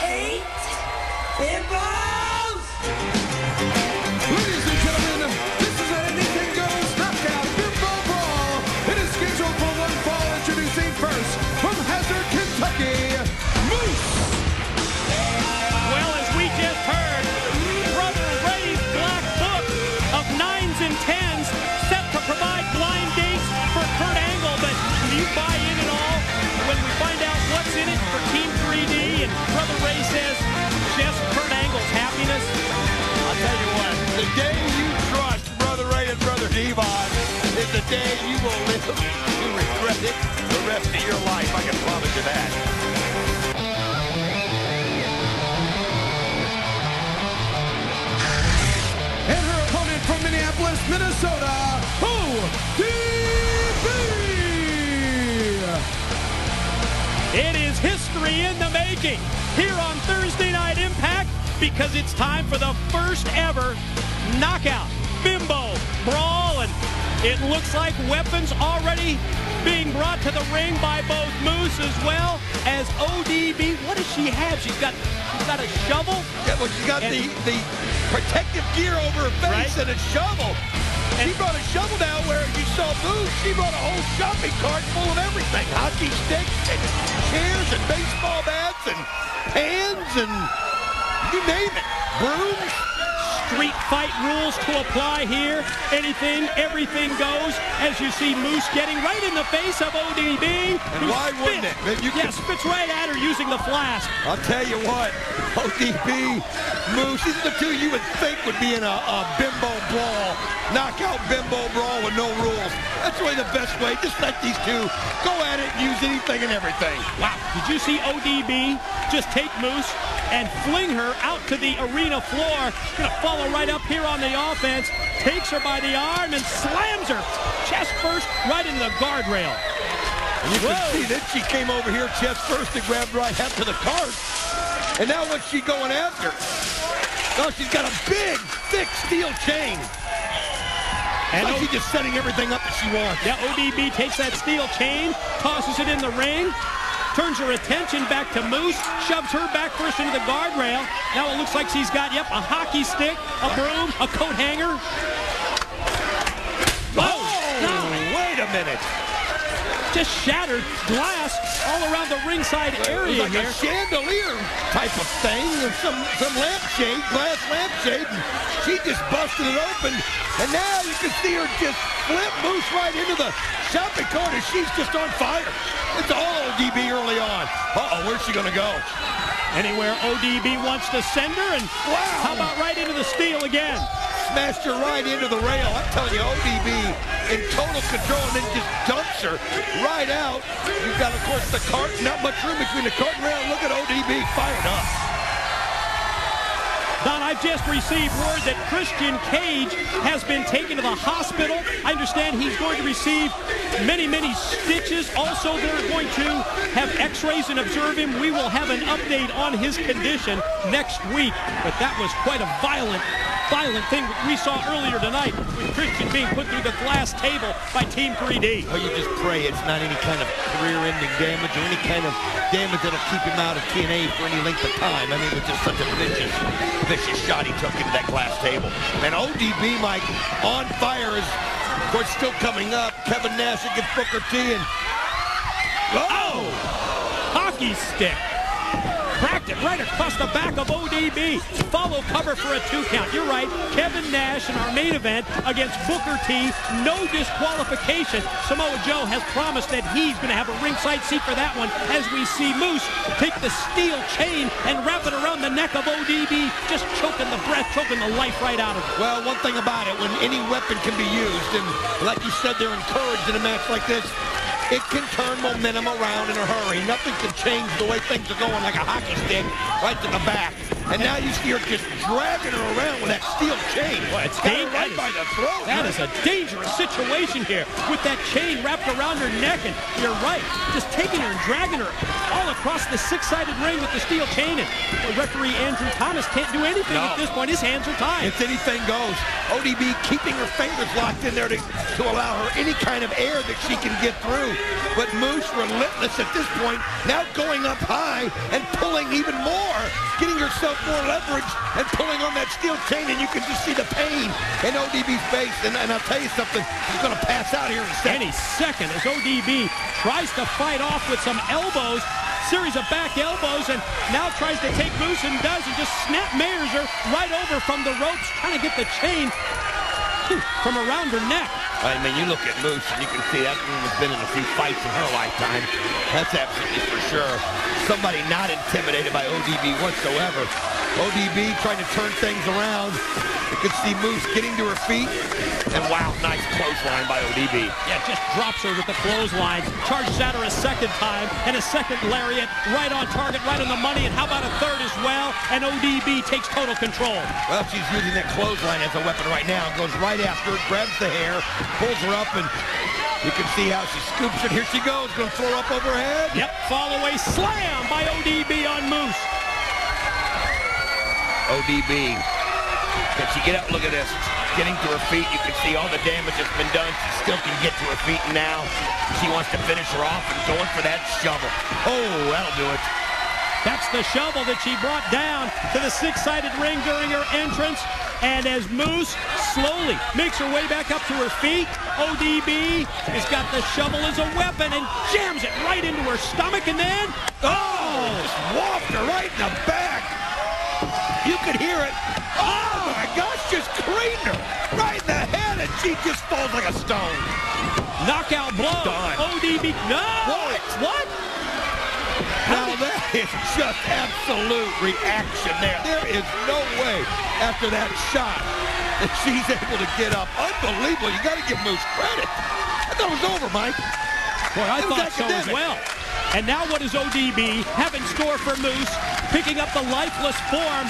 8 Bimbos! Ladies and gentlemen, this is an anything goes knockout bimbo brawl. It is scheduled for one fall. Introducing first from Hazard, Kentucky, Moose. Well, as we just heard, Brother Ray's black book of 9s and 10s set to provide blind dates for Kurt Angle, but do you buy in at all when we find out what's in it for Team 3D and Brother Ray says just Kurt Angle's happiness? I'll tell you what, the day you trust Brother Ray and Brother Devon is the day you will live to regret it the rest of your life. I can promise you that. And her opponent from Minneapolis, Minnesota, OBD. It is history in the making here on Thursday Night Impact because it's time for the first ever knockout bimbo brawl, and it looks like weapons already being brought to the ring by both Moose as well as ODB. What does she have? She's got a shovel. Yeah, well, she got the protective gear over her face, right? And a shovel. She brought a shovel down where you saw Moose. She brought a whole shopping cart full of everything. Hockey sticks and chairs and baseball bats and pans and you name it. Brooms. Street fight rules to apply here. Anything, everything goes. As you see Moose getting right in the face of ODB. And why wouldn't it? Spits right at her using the flask. I'll tell you what, ODB, Moose, these are the two you would think would be in a bimbo brawl. Knockout bimbo brawl with no rules. That's really the best way. Just let these two go at it and use anything and everything. Wow. Did you see ODB just take Moose and fling her out to the arena floor? Gonna follow right up here on the offense. Takes her by the arm and slams her chest first right into the guardrail. And you can see that she came over here chest first and grabbed right after the cart. And now what's she going after? Oh, she's got a big, thick steel chain. And she's just setting everything up that she wants. Yeah, ODB takes that steel chain, tosses it in the ring, turns her attention back to Moose, shoves her back first into the guardrail. Now it looks like she's got, a hockey stick, a broom, a coat hanger. Oh, wait a minute. Just shattered glass all around the ringside area like here. A chandelier type of thing, and some lampshade, glass lampshade, and she just busted it open. And now you can see her just flip Moose right into the shopping cart, and she's just on fire. It's all ODB early on. Uh-oh, where's she gonna go? Anywhere ODB wants to send her, and how about right into the steel again? Smashed her right into the rail. I'm telling you, ODB in total control, and then just dumps her right out. You've got, of course, the cart. Not much room between the cart and rail. Look at ODB fired up. Don, I've just received word that Christian Cage has been taken to the hospital. I understand he's going to receive many, many stitches. Also, they're going to have x-rays and observe him. We will have an update on his condition next week. But that was quite a violent thing we saw earlier tonight with Christian being put through the glass table by Team 3D. Oh, you just pray it's not any kind of career-ending damage or any kind of damage that'll keep him out of TNA for any length of time. I mean, it was just such a vicious shot he took into that glass table. And ODB, Mike, on fire is, of course, still coming up. Kevin Nash against Booker T, and hockey stick. Cracked it right across the back of ODB. Follow cover for a 2 count. You're right. Kevin Nash in our main event against Booker T. No disqualification. Samoa Joe has promised that he's going to have a ringside seat for that one as we see Moose take the steel chain and wrap it around the neck of ODB, just choking the breath, choking the life right out of it. Well, one thing about it, when any weapon can be used, and like you said, they're encouraged in a match like this, it can turn momentum around in a hurry. Nothing can change the way things are going like a hockey stick right to the back. And now you see her just dragging her around with that steel chain. Well, it's got her right by the throat. That is a dangerous situation here with that chain wrapped around her neck. And you're right, just taking her and dragging her all across the six-sided ring with the steel chain. And referee Andrew Thomas can't do anything at this point. His hands are tied. It's anything goes. ODB keeping her fingers locked in there to allow her any kind of air that she can get through. But Moose relentless at this point, now going up high and pulling even more, getting herself more leverage and pulling on that steel chain, and you can just see the pain in ODB's face. And I'll tell you something, he's going to pass out here in a second. Any second as ODB tries to fight off with some elbows, series of back elbows, and now tries to take Moose and does, and just snap mares her right over from the ropes, trying to get the chain from around her neck. I mean, you look at Moose and you can see that woman's been in a few fights in her lifetime. That's absolutely for sure. Somebody not intimidated by ODB whatsoever. ODB trying to turn things around. You can see Moose getting to her feet. And wow, nice clothesline by ODB. Yeah, just drops her with the clothesline. Charges at her a second time, and a second lariat right on target, right on the money. And how about a third as well? And ODB takes total control. Well, she's using that clothesline as a weapon right now. Goes right after it, grabs the hair, pulls her up, and you can see how she scoops it. Here she goes, going to throw her up over her head. Yep, fall away slam by ODB on Moose. ODB, can she get up? Look at this. Getting to her feet, you can see all the damage that's been done. She still can get to her feet now. She wants to finish her off and going for that shovel. Oh, that'll do it. That's the shovel that she brought down to the six-sided ring during her entrance. And as Moose slowly makes her way back up to her feet, ODB has got the shovel as a weapon and jams it right into her stomach, and then, just whopped her right in the back. You could hear it. Oh my gosh, just creamed her right in the head, and she just falls like a stone. Knockout blow. Done. ODB, no! What? Now that is just absolute reaction there. There is no way after that shot that she's able to get up. Unbelievable. You got to give Moose credit. I thought it was over, Mike. Boy, I thought so as well. And now what does ODB have in store for Moose? Picking up the lifeless form,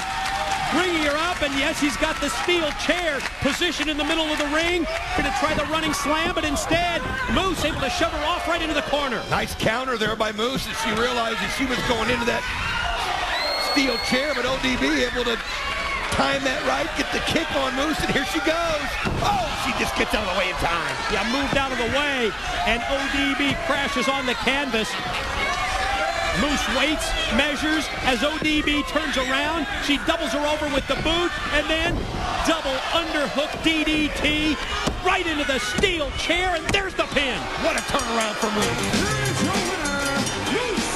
bringing her up, and yes, he's got the steel chair positioned in the middle of the ring. Going to try the running slam, but instead, Moose able to shove her off right into the corner. Nice counter there by Moose as she realized that she was going into that steel chair, but ODB able to time that right, get the kick on Moose, and here she goes. Oh, she just gets out of the way in time. Yeah, moved out of the way, and ODB crashes on the canvas. Moose waits, measures, as ODB turns around. She doubles her over with the boot, and then double underhook DDT right into the steel chair, and there's the pin. What a turnaround for Moose. Here's your winner, Moose.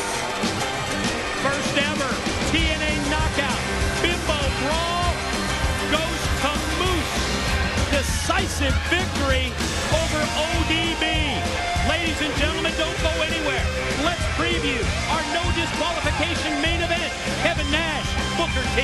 First ever TNA knockout. Bimbo Brawl goes to Moose. Decisive victory over ODB. Ladies and gentlemen, don't go anywhere. Let's preview our no disqualification main event. Kevin Nash, Booker T.